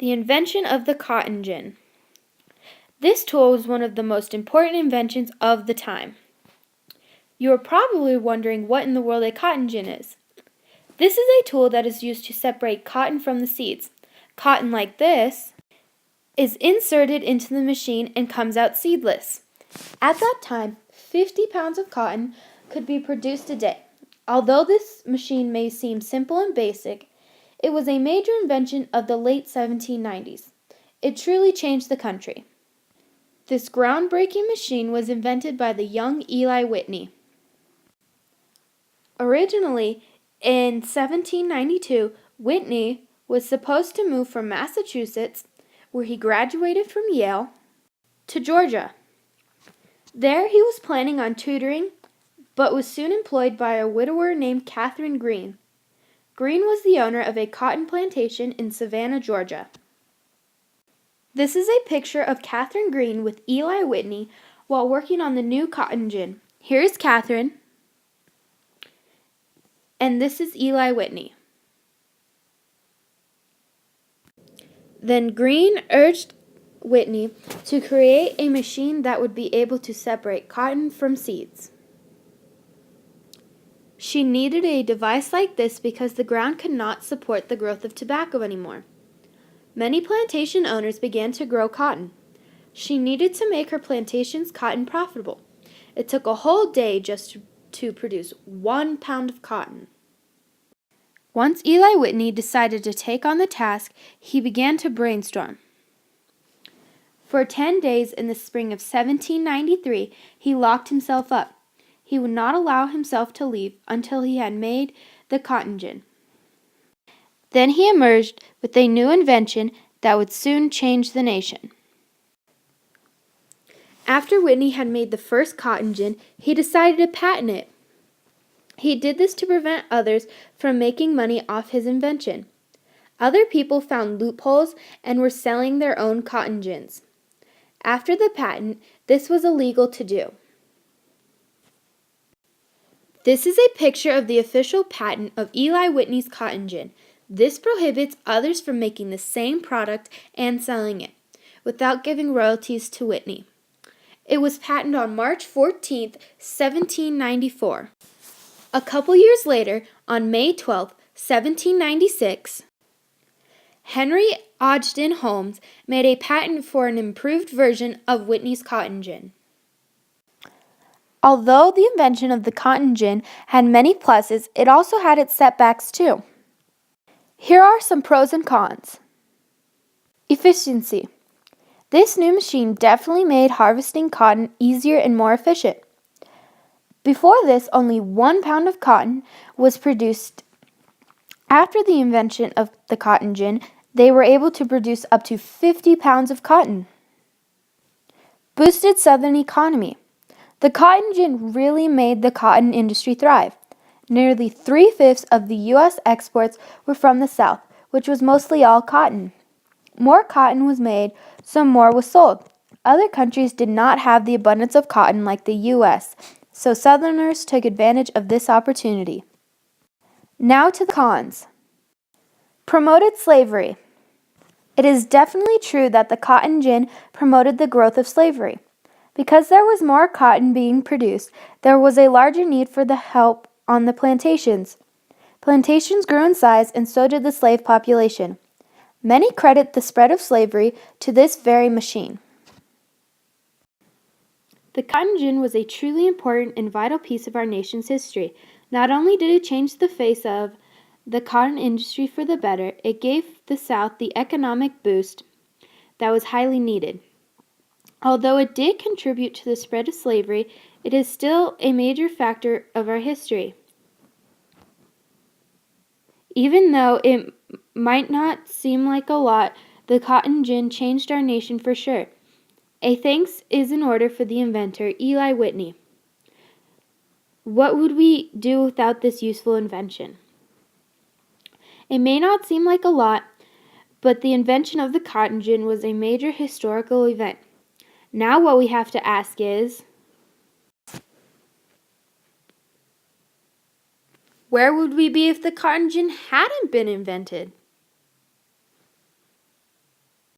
The invention of the cotton gin. This tool was one of the most important inventions of the time. You are probably wondering what in the world a cotton gin is. This is a tool that is used to separate cotton from the seeds. Cotton like this is inserted into the machine and comes out seedless. At that time, 50 pounds of cotton could be produced a day. Although this machine may seem simple and basic, it was a major invention of the late 1790s. It truly changed the country. This groundbreaking machine was invented by the young Eli Whitney. Originally, in 1792, Whitney was supposed to move from Massachusetts, where he graduated from Yale, to Georgia. There he was planning on tutoring, but was soon employed by a widower named Catherine Green. Green was the owner of a cotton plantation in Savannah, Georgia. This is a picture of Catherine Green with Eli Whitney while working on the new cotton gin. Here is Catherine, and this is Eli Whitney. Then Green urged Whitney to create a machine that would be able to separate cotton from seeds. She needed a device like this because the ground could not support the growth of tobacco anymore. Many plantation owners began to grow cotton. She needed to make her plantation's cotton profitable. It took a whole day just to produce 1 pound of cotton. Once Eli Whitney decided to take on the task, he began to brainstorm. For 10 days in the spring of 1793, he locked himself up. He would not allow himself to leave until he had made the cotton gin. Then he emerged with a new invention that would soon change the nation. After Whitney had made the first cotton gin, he decided to patent it. He did this to prevent others from making money off his invention. Other people found loopholes and were selling their own cotton gins. After the patent, this was illegal to do. This is a picture of the official patent of Eli Whitney's cotton gin. This prohibits others from making the same product and selling it, without giving royalties to Whitney. It was patented on March 14, 1794. A couple years later, on May 12, 1796, Henry Ogden Holmes made a patent for an improved version of Whitney's cotton gin. Although the invention of the cotton gin had many pluses, it also had its setbacks too. Here are some pros and cons. Efficiency. This new machine definitely made harvesting cotton easier and more efficient. Before this, only 1 pound of cotton was produced. After the invention of the cotton gin, they were able to produce up to 50 pounds of cotton. Boosted Southern economy. The cotton gin really made the cotton industry thrive. Nearly 3/5 of the U.S. exports were from the South, which was mostly all cotton. More cotton was made, so more was sold. Other countries did not have the abundance of cotton like the U.S., so Southerners took advantage of this opportunity. Now to the cons. Promoted slavery. It is definitely true that the cotton gin promoted the growth of slavery. Because there was more cotton being produced, there was a larger need for the help on the plantations. Plantations grew in size, and so did the slave population. Many credit the spread of slavery to this very machine. The cotton gin was a truly important and vital piece of our nation's history. Not only did it change the face of the cotton industry for the better, it gave the South the economic boost that was highly needed. Although it did contribute to the spread of slavery, it is still a major factor of our history. Even though it might not seem like a lot, the cotton gin changed our nation for sure. A thanks is in order for the inventor, Eli Whitney. What would we do without this useful invention? It may not seem like a lot, but the invention of the cotton gin was a major historical event. Now what we have to ask is, where would we be if the cotton gin hadn't been invented?